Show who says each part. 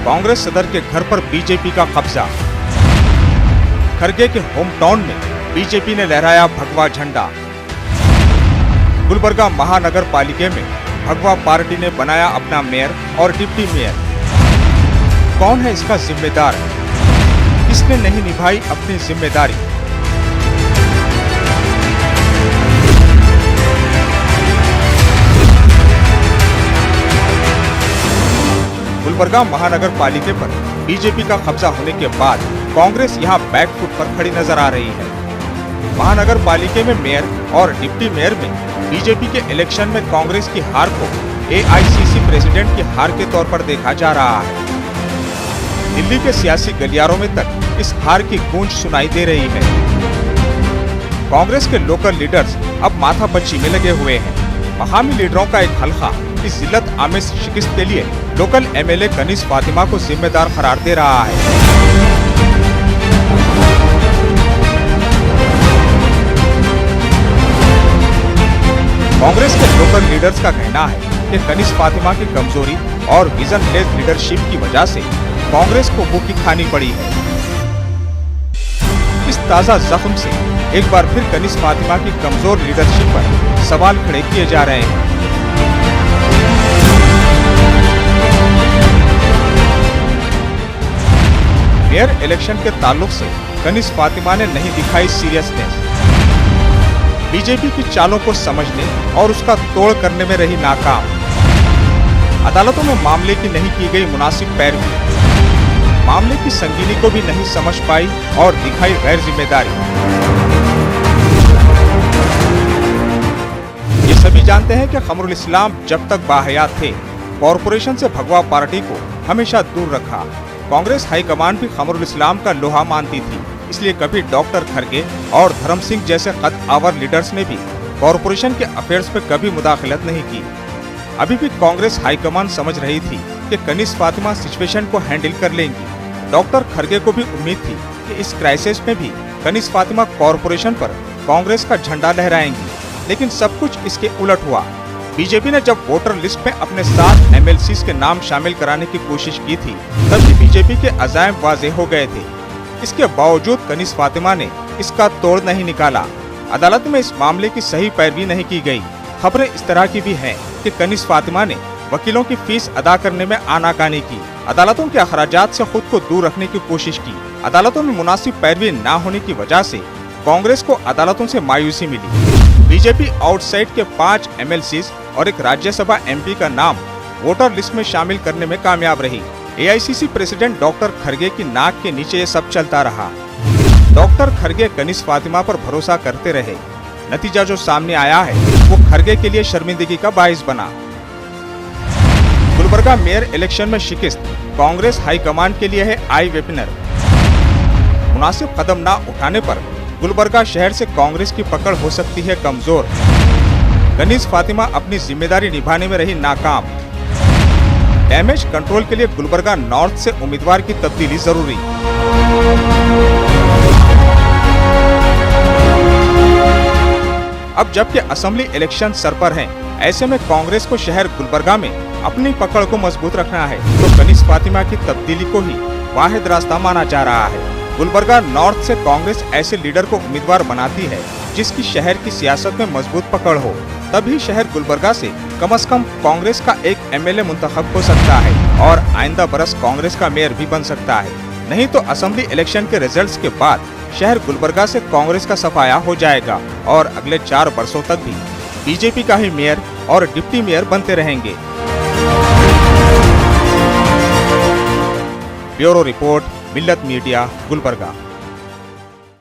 Speaker 1: कांग्रेस सदर के घर पर बीजेपी का कब्जा। खरगे के होम टाउन में बीजेपी ने लहराया भगवा झंडा। गुलबर्गा महानगर पालिका में भगवा पार्टी ने बनाया अपना मेयर और डिप्टी मेयर। कौन है इसका जिम्मेदार? किसने नहीं निभाई अपनी जिम्मेदारी? गुलबर्गा महानगर पालिका पर बीजेपी का कब्जा होने के बाद कांग्रेस यहां बैकफुट पर खड़ी नजर आ रही है। महानगर पालिका में मेयर और डिप्टी मेयर में बीजेपी के इलेक्शन में कांग्रेस की हार को एआईसीसी प्रेसिडेंट की हार के तौर पर देखा जा रहा है। दिल्ली के सियासी गलियारों में तक इस हार की गूंज सुनाई दे रही है। कांग्रेस के लोकल लीडर्स अब माथापच्ची में लगे हुए हैं। मकामी लीडरों का एक हल्का इस जिल्लत आमेज शिकस्त के लिए लोकल एमएलए कनीज फातिमा को जिम्मेदार करार दे रहा है। कांग्रेस के लोकल लीडर्स का कहना है कि कनीज फातिमा की कमजोरी और विजन लेस लीडरशिप की वजह से कांग्रेस को मुंह खानी पड़ी है। इस ताजा जख्म से एक बार फिर कनीज फातिमा की कमजोर लीडरशिप पर सवाल खड़े किए जा रहे हैं। मेयर इलेक्शन के ताल्लुक से कनीज फातिमा ने नहीं दिखाई सीरियसनेस। बीजेपी की चालों को समझने और उसका तोड़ करने में रही नाकाम। अदालतों में मामले की नहीं की गई मुनासिब पैरवी। मामले की संगीनी को भी नहीं समझ पाई और दिखाई गैर जिम्मेदारी। ये सभी जानते हैं कि कमरुल इस्लाम जब तक बाहयात थे, कॉरपोरेशन से भगवा पार्टी को हमेशा दूर रखा। कांग्रेस हाईकमान भी कमरुल इस्लाम का लोहा मानती थी, इसलिए कभी डॉक्टर खरगे और धर्म सिंह जैसे कद आवर लीडर्स ने भी कॉरपोरेशन के अफेयर्स में कभी मुदाखलत नहीं की। अभी भी कांग्रेस हाईकमान समझ रही थी कि कनीज फातिमा सिचुएशन को हैंडल कर लेंगी। डॉक्टर खरगे को भी उम्मीद थी कि इस क्राइसिस में भी कनीज फातिमा कॉरपोरेशन पर कांग्रेस का झंडा लहराएंगी, लेकिन सब कुछ इसके उलट हुआ। बीजेपी ने जब वोटर लिस्ट में अपने 7 एमएलसीज के नाम शामिल कराने की कोशिश की थी, तब भी बीजेपी के अज़ाइम वाज़ेह हो गए थे। इसके बावजूद कनीज फातिमा ने इसका तोड़ नहीं निकाला। अदालत में इस मामले की सही पैरवी नहीं की गई। खबरें इस तरह की भी हैं कि कनीज फातिमा ने वकीलों की फीस अदा करने में आनाकानी की, अदालतों के अखराजात से खुद को दूर रखने की कोशिश की। अदालतों में मुनासिब पैरवी न होने की वजह से कांग्रेस को अदालतों से मायूसी मिली। बीजेपी आउटसाइड के 5 एमएलसीज और एक राज्यसभा एमपी का नाम वोटर लिस्ट में शामिल करने में कामयाब रही। एआईसीसी प्रेसिडेंट डॉक्टर खरगे की नाक के नीचे ये सब चलता रहा। डॉक्टर खरगे कनीज फातिमा पर भरोसा करते रहे। नतीजा जो सामने आया है वो खरगे के लिए शर्मिंदगी का बाइस बना। गुलबर्गा मेयर इलेक्शन में शिकस्त कांग्रेस हाईकमान के लिए है आई वेपनर। मुनासिब कदम न उठाने पर गुलबर्गा शहर से कांग्रेस की पकड़ हो सकती है कमजोर। कनीज फातिमा अपनी जिम्मेदारी निभाने में रही नाकाम। डैमेज कंट्रोल के लिए गुलबर्गा नॉर्थ से उम्मीदवार की तब्दीली जरूरी। अब जबकि असेंबली इलेक्शन सर पर हैं, ऐसे में कांग्रेस को शहर गुलबर्गा में अपनी पकड़ को मजबूत रखना है, तो कनीज फातिमा की तब्दीली को ही वाहिद रास्ता माना जा रहा है। गुलबर्गा नॉर्थ से कांग्रेस ऐसे लीडर को उम्मीदवार बनाती है जिसकी शहर की सियासत में मजबूत पकड़ हो, तभी शहर गुलबर्गा से कम कांग्रेस का एक एमएलए मुंतखब हो सकता है और आइंदा बरस कांग्रेस का मेयर भी बन सकता है। नहीं तो असेंबली इलेक्शन के रिजल्ट्स के बाद शहर गुलबर्गा से कांग्रेस का सफाया हो जाएगा और अगले 4 वर्षों तक भी बीजेपी का ही मेयर और डिप्टी मेयर बनते रहेंगे। ब्यूरो रिपोर्ट, मिल्लत मीडिया, गुलबर्गा।